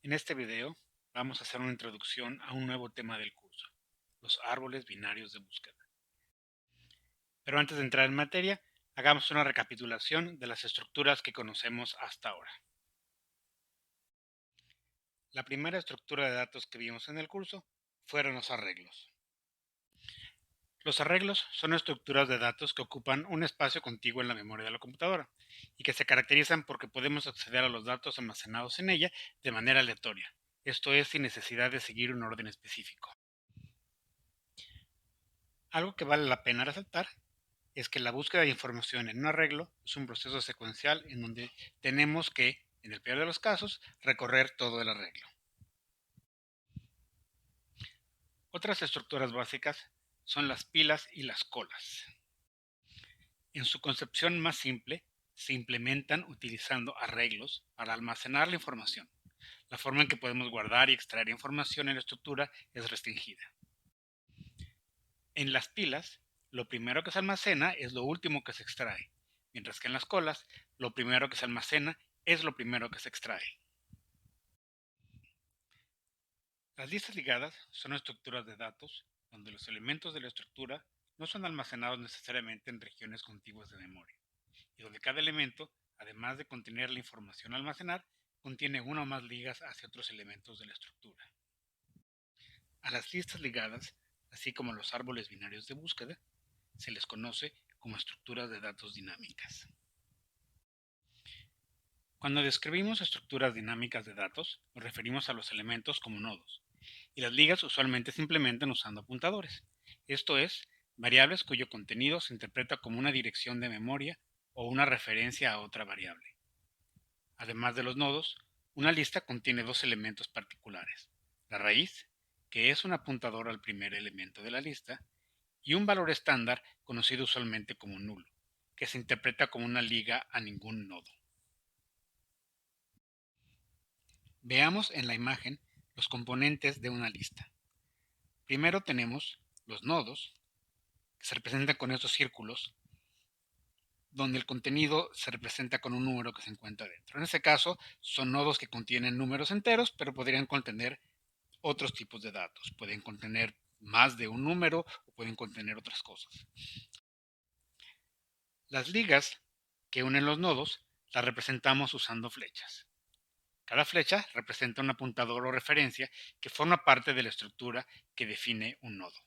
En este video vamos a hacer una introducción a un nuevo tema del curso, los árboles binarios de búsqueda. Pero antes de entrar en materia, hagamos una recapitulación de las estructuras que conocemos hasta ahora. La primera estructura de datos que vimos en el curso fueron los arreglos. Los arreglos son estructuras de datos que ocupan un espacio contiguo en la memoria de la computadora y que se caracterizan porque podemos acceder a los datos almacenados en ella de manera aleatoria, esto es sin necesidad de seguir un orden específico. Algo que vale la pena resaltar es que la búsqueda de información en un arreglo es un proceso secuencial en donde tenemos que, en el peor de los casos, recorrer todo el arreglo. Otras estructuras básicas son las pilas y las colas. En su concepción más simple, se implementan utilizando arreglos para almacenar la información. La forma en que podemos guardar y extraer información en la estructura es restringida. En las pilas, lo primero que se almacena es lo último que se extrae, mientras que en las colas, lo primero que se almacena es lo primero que se extrae. Las listas ligadas son estructuras de datos donde los elementos de la estructura no son almacenados necesariamente en regiones contiguas de memoria, y donde cada elemento, además de contener la información a almacenar, contiene una o más ligas hacia otros elementos de la estructura. A las listas ligadas, así como a los árboles binarios de búsqueda, se les conoce como estructuras de datos dinámicas. Cuando describimos estructuras dinámicas de datos, nos referimos a los elementos como nodos, y las ligas usualmente se implementan usando apuntadores, esto es, variables cuyo contenido se interpreta como una dirección de memoria o una referencia a otra variable. Además de los nodos, una lista contiene dos elementos particulares, la raíz, que es un apuntador al primer elemento de la lista, y un valor estándar conocido usualmente como nulo, que se interpreta como una liga a ningún nodo. Veamos en la imagen los componentes de una lista. Primero tenemos los nodos, que se representan con estos círculos, donde el contenido se representa con un número que se encuentra dentro. En este caso, son nodos que contienen números enteros, pero podrían contener otros tipos de datos. Pueden contener más de un número o pueden contener otras cosas. Las ligas que unen los nodos las representamos usando flechas. Cada flecha representa un apuntador o referencia que forma parte de la estructura que define un nodo.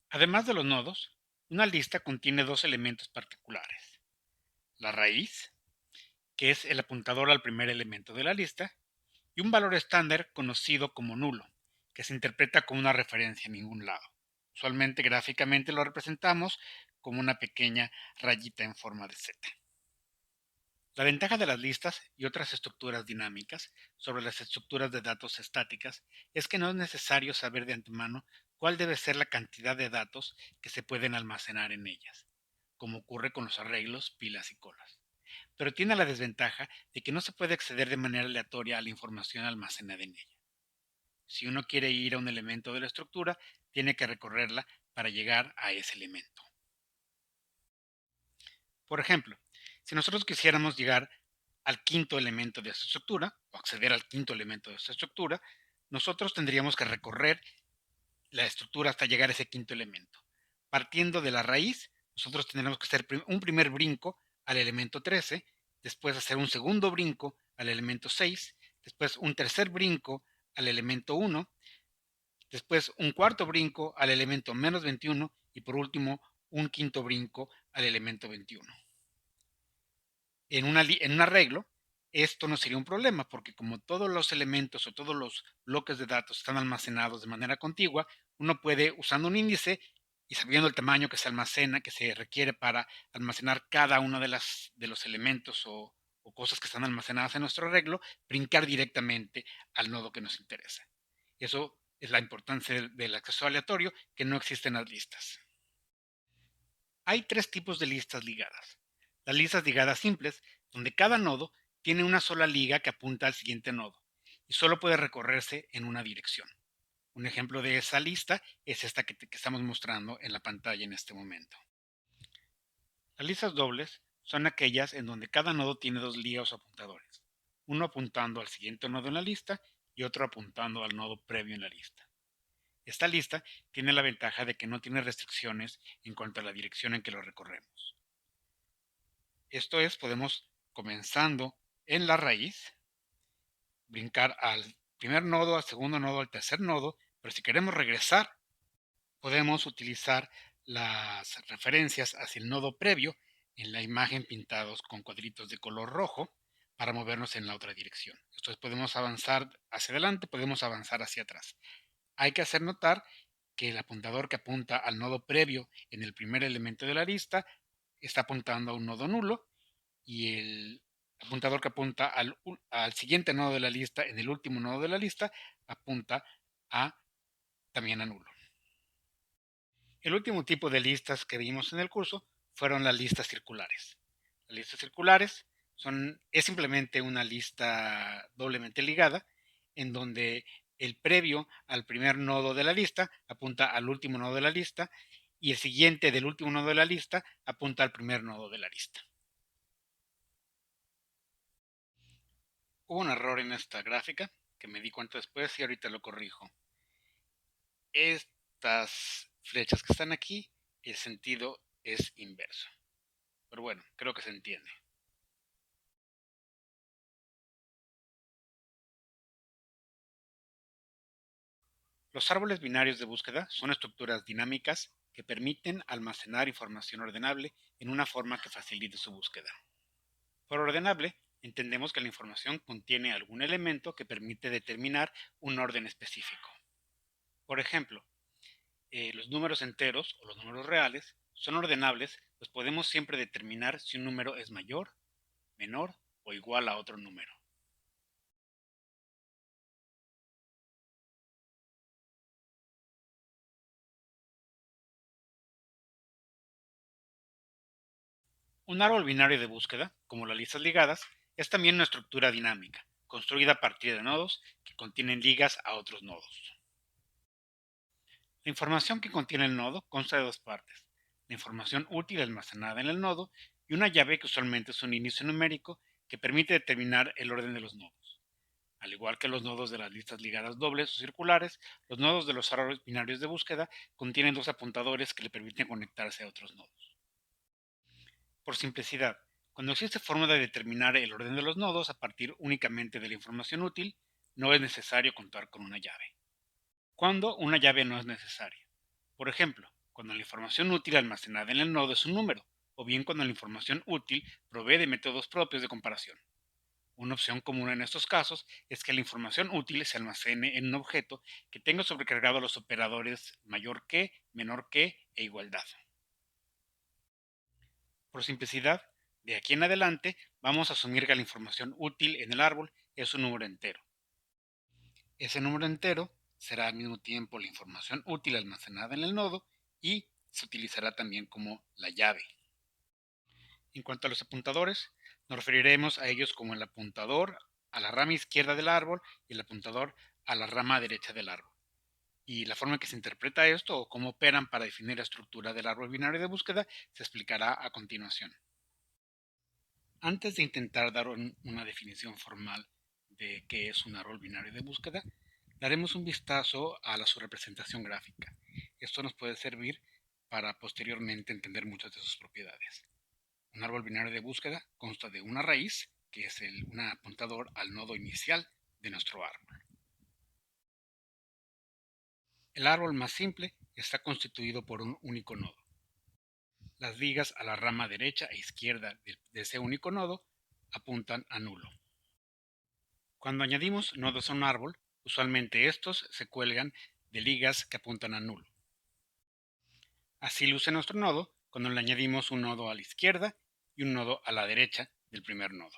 Además de los nodos, una lista contiene dos elementos particulares. La raíz, que es el apuntador al primer elemento de la lista, y un valor estándar conocido como nulo, que se interpreta como una referencia a ningún lado. Usualmente gráficamente lo representamos como una pequeña rayita en forma de Z. La ventaja de las listas y otras estructuras dinámicas sobre las estructuras de datos estáticas es que no es necesario saber de antemano cuál debe ser la cantidad de datos que se pueden almacenar en ellas, como ocurre con los arreglos, pilas y colas. Pero tiene la desventaja de que no se puede acceder de manera aleatoria a la información almacenada en ella. Si uno quiere ir a un elemento de la estructura, tiene que recorrerla para llegar a ese elemento. Por ejemplo, si nosotros quisiéramos llegar al quinto elemento de esta estructura, o acceder al quinto elemento de esta estructura, nosotros tendríamos que recorrer la estructura hasta llegar a ese quinto elemento. Partiendo de la raíz, nosotros tendremos que hacer un primer brinco al elemento 13, después hacer un segundo brinco al elemento 6, después un tercer brinco al elemento 1, después un cuarto brinco al elemento menos 21 y por último un quinto brinco al elemento 21. En un arreglo, esto no sería un problema porque como todos los elementos o todos los bloques de datos están almacenados de manera contigua, uno puede, usando un índice y sabiendo el tamaño que se almacena, que se requiere para almacenar cada uno de los elementos o cosas que están almacenadas en nuestro arreglo, brincar directamente al nodo que nos interesa. Eso es la importancia del acceso aleatorio que no existe en las listas. Hay tres tipos de listas ligadas. Las listas ligadas simples, donde cada nodo tiene una sola liga que apunta al siguiente nodo y solo puede recorrerse en una dirección. Un ejemplo de esa lista es esta que estamos mostrando en la pantalla en este momento. Las listas dobles son aquellas en donde cada nodo tiene dos ligas o apuntadores. uno apuntando al siguiente nodo en la lista y otro apuntando al nodo previo en la lista. Esta lista tiene la ventaja de que no tiene restricciones en cuanto a la dirección en que lo recorremos. Esto es, podemos, comenzando en la raíz, brincar al primer nodo, al segundo nodo, al tercer nodo, pero si queremos regresar, podemos utilizar las referencias hacia el nodo previo en la imagen pintados con cuadritos de color rojo para movernos en la otra dirección. Entonces podemos avanzar hacia adelante, podemos avanzar hacia atrás. Hay que hacer notar que el apuntador que apunta al nodo previo en el primer elemento de la lista está apuntando a un nodo nulo y el apuntador que apunta al siguiente nodo de la lista en el último nodo de la lista apunta a también a nulo. El último tipo de listas que vimos en el curso fueron las listas circulares. Las listas circulares es simplemente una lista doblemente ligada en donde el previo al primer nodo de la lista apunta al último nodo de la lista y el siguiente del último nodo de la lista apunta al primer nodo de la lista. Hubo un error en esta gráfica que me di cuenta después y ahorita lo corrijo. Estas flechas que están aquí, el sentido es inverso. Pero bueno, creo que se entiende. Los árboles binarios de búsqueda son estructuras dinámicas que permiten almacenar información ordenable en una forma que facilite su búsqueda. Por ordenable, entendemos que la información contiene algún elemento que permite determinar un orden específico. Por ejemplo, los números enteros o los números reales son ordenables, pues podemos siempre determinar si un número es mayor, menor o igual a otro número. Un árbol binario de búsqueda, como las listas ligadas, es también una estructura dinámica, construida a partir de nodos que contienen ligas a otros nodos. La información que contiene el nodo consta de dos partes: la información útil almacenada en el nodo y una llave que usualmente es un inicio numérico que permite determinar el orden de los nodos. Al igual que los nodos de las listas ligadas dobles o circulares, los nodos de los árboles binarios de búsqueda contienen dos apuntadores que le permiten conectarse a otros nodos. Por simplicidad, cuando existe forma de determinar el orden de los nodos a partir únicamente de la información útil, no es necesario contar con una llave. Cuando una llave no es necesaria. Por ejemplo, cuando la información útil almacenada en el nodo es un número, o bien cuando la información útil provee de métodos propios de comparación. Una opción común en estos casos es que la información útil se almacene en un objeto que tenga sobrecargado los operadores mayor que, menor que e igualdad. Por simplicidad, de aquí en adelante vamos a asumir que la información útil en el árbol es un número entero. Ese número entero será al mismo tiempo la información útil almacenada en el nodo y se utilizará también como la llave. En cuanto a los apuntadores, nos referiremos a ellos como el apuntador a la rama izquierda del árbol y el apuntador a la rama derecha del árbol. Y la forma en que se interpreta esto o cómo operan para definir la estructura del árbol binario de búsqueda se explicará a continuación. Antes de intentar dar una definición formal de qué es un árbol binario de búsqueda, daremos un vistazo a su representación gráfica. Esto nos puede servir para posteriormente entender muchas de sus propiedades. Un árbol binario de búsqueda consta de una raíz, que es un apuntador al nodo inicial de nuestro árbol. El árbol más simple está constituido por un único nodo. Las ligas a la rama derecha e izquierda de ese único nodo apuntan a nulo. Cuando añadimos nodos a un árbol, usualmente estos se cuelgan de ligas que apuntan a nulo. Así luce nuestro nodo cuando le añadimos un nodo a la izquierda y un nodo a la derecha del primer nodo.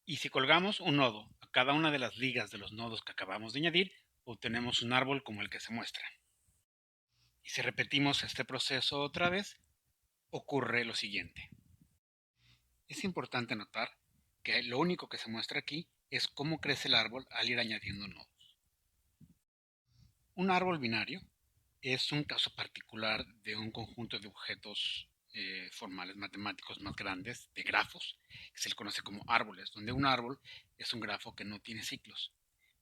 Y si colgamos un nodo a cada una de las ligas de los nodos que acabamos de añadir, obtenemos un árbol como el que se muestra. Y si repetimos este proceso otra vez, ocurre lo siguiente. Es importante notar que lo único que se muestra aquí es cómo crece el árbol al ir añadiendo nodos. Un árbol binario es un caso particular de un conjunto de objetos formales matemáticos más grandes de grafos, que se le conoce como árboles, donde un árbol es un grafo que no tiene ciclos.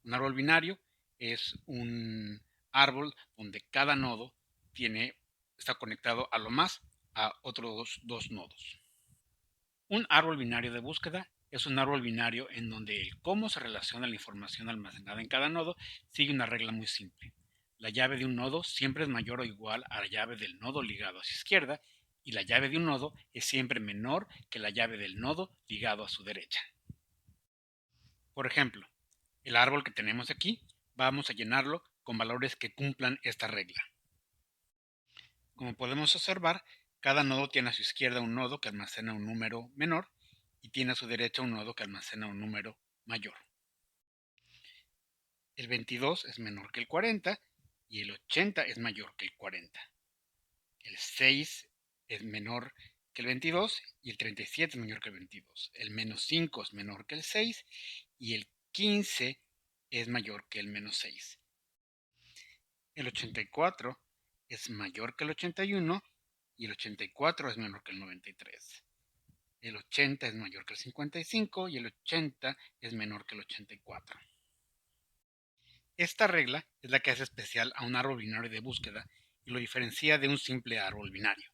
Un árbol binario es un árbol donde cada nodo está conectado a lo más a otros dos nodos. Un árbol binario de búsqueda es un árbol binario en donde el cómo se relaciona la información almacenada en cada nodo sigue una regla muy simple. La llave de un nodo siempre es mayor o igual a la llave del nodo ligado a su izquierda y la llave de un nodo es siempre menor que la llave del nodo ligado a su derecha. Por ejemplo, el árbol que tenemos aquí, vamos a llenarlo con valores que cumplan esta regla. Como podemos observar, cada nodo tiene a su izquierda un nodo que almacena un número menor y tiene a su derecha un nodo que almacena un número mayor. El 22 es menor que el 40 y el 80 es mayor que el 40. El 6 es menor que el 22 y el 37 es menor que el 22. El menos 5 es menor que el 6 y el 15 es mayor que el menos 6. El 84 es mayor que el 81 y el 84 es menor que el 93. El 80 es mayor que el 55 y el 80 es menor que el 84. Esta regla es la que hace especial a un árbol binario de búsqueda y lo diferencia de un simple árbol binario.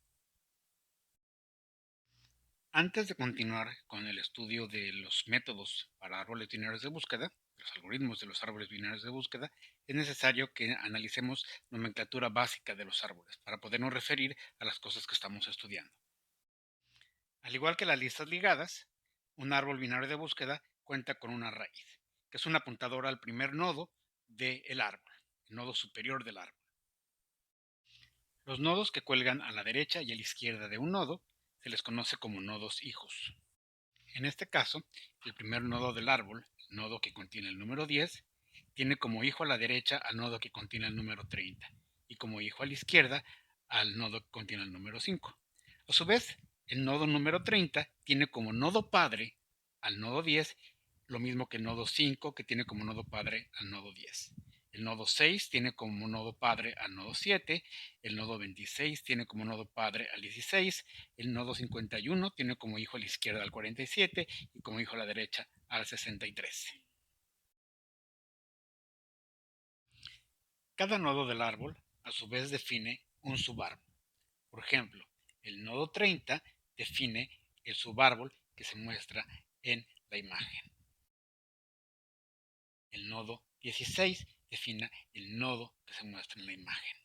Antes de continuar con el estudio de los métodos para árboles binarios de búsqueda, los algoritmos de los árboles binarios de búsqueda, es necesario que analicemos la nomenclatura básica de los árboles para podernos referir a las cosas que estamos estudiando. Al igual que las listas ligadas, un árbol binario de búsqueda cuenta con una raíz, que es una apuntadora al primer nodo del árbol, el nodo superior del árbol. Los nodos que cuelgan a la derecha y a la izquierda de un nodo se les conoce como nodos hijos. En este caso, el primer nodo del árbol, el nodo que contiene el número 10, tiene como hijo a la derecha al nodo que contiene el número 30 y como hijo a la izquierda al nodo que contiene el número 5. A su vez, el nodo número 30 tiene como nodo padre al nodo 10, lo mismo que el nodo 5 que tiene como nodo padre al nodo 10. El nodo 6 tiene como nodo padre al nodo 7, el nodo 26 tiene como nodo padre al 16, el nodo 51 tiene como hijo a la izquierda al 47 y como hijo a la derecha al 63. Cada nodo del árbol a su vez define un subárbol. Por ejemplo, el nodo 30 define el subárbol que se muestra en la imagen. El nodo 16 define el nodo que se muestra en la imagen.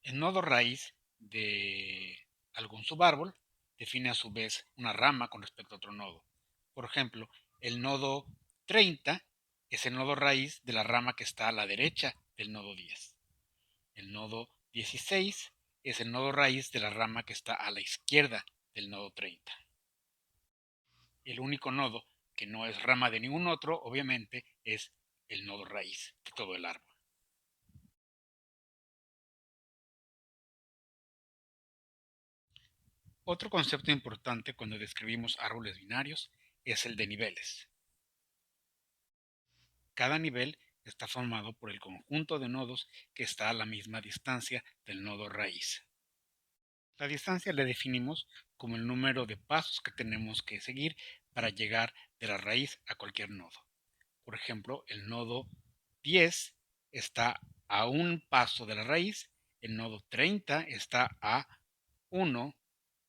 El nodo raíz de algún subárbol define a su vez una rama con respecto a otro nodo. Por ejemplo, el nodo 30 es el nodo raíz de la rama que está a la derecha del nodo 10. El nodo 16 es el nodo raíz de la rama que está a la izquierda del nodo 30. El único nodo que no es rama de ningún otro, obviamente, es el nodo raíz de todo el árbol. Otro concepto importante cuando describimos árboles binarios es el de niveles. Cada nivel está formado por el conjunto de nodos que está a la misma distancia del nodo raíz. La distancia la definimos como el número de pasos que tenemos que seguir para llegar de la raíz a cualquier nodo. Por ejemplo, el nodo 10 está a un paso de la raíz, el nodo 30 está a 1,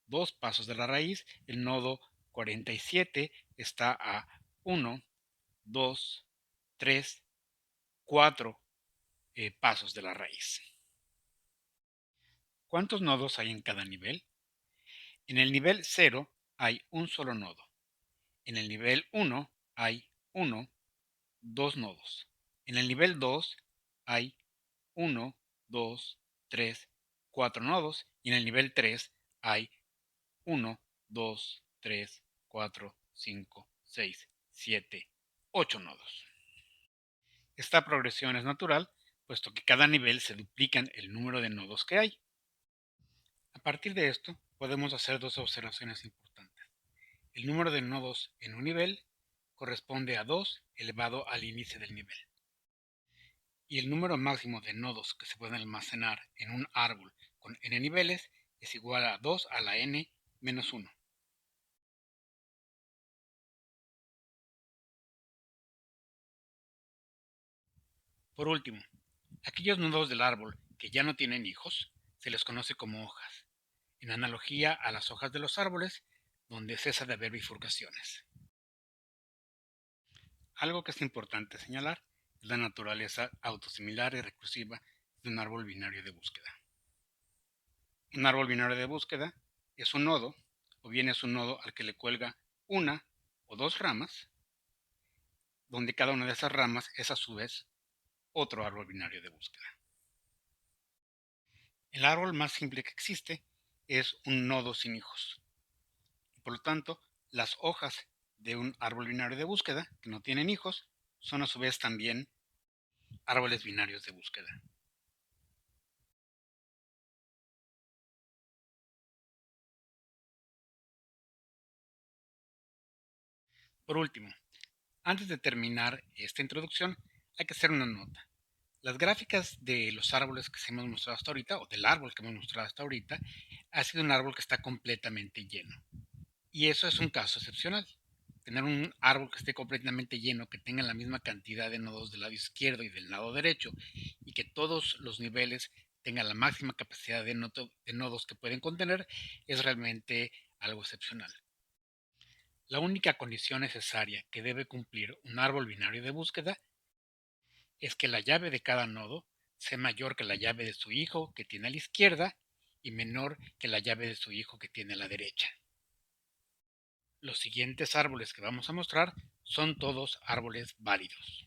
2 pasos de la raíz, el nodo 47 está a 1, 2, 3, 4 pasos de la raíz. ¿Cuántos nodos hay en cada nivel? En el nivel 0 hay un solo nodo. En el nivel 1 hay 1, 2 nodos. En el nivel 2 hay 1, 2, 3, 4 nodos. Y en el nivel 3 hay 1, 2, 3, 4, 5, 6, 7, 8 nodos. Esta progresión es natural, puesto que cada nivel se duplican el número de nodos que hay. A partir de esto, podemos hacer dos observaciones importantes. El número de nodos en un nivel corresponde a 2 elevado al índice del nivel. Y el número máximo de nodos que se pueden almacenar en un árbol con n niveles es igual a 2 a la n menos 1. Por último, aquellos nodos del árbol que ya no tienen hijos se les conoce como hojas, en analogía a las hojas de los árboles donde cesa de haber bifurcaciones. Algo que es importante señalar es la naturaleza autosimilar y recursiva de un árbol binario de búsqueda. Un árbol binario de búsqueda es un nodo, o bien es un nodo al que le cuelga una o dos ramas, donde cada una de esas ramas es a su vez otro árbol binario de búsqueda. El árbol más simple que existe es un nodo sin hijos. Por lo tanto, las hojas de un árbol binario de búsqueda que no tienen hijos son a su vez también árboles binarios de búsqueda. Por último, antes de terminar esta introducción, hay que hacer una nota. Las gráficas de los árboles que se hemos mostrado hasta ahorita, o del árbol que hemos mostrado hasta ahorita, ha sido un árbol que está completamente lleno. Y eso es un caso excepcional. Tener un árbol que esté completamente lleno, que tenga la misma cantidad de nodos del lado izquierdo y del lado derecho, y que todos los niveles tengan la máxima capacidad de nodos que pueden contener, es realmente algo excepcional. La única condición necesaria que debe cumplir un árbol binario de búsqueda es que la llave de cada nodo sea mayor que la llave de su hijo que tiene a la izquierda y menor que la llave de su hijo que tiene a la derecha. Los siguientes árboles que vamos a mostrar son todos árboles válidos.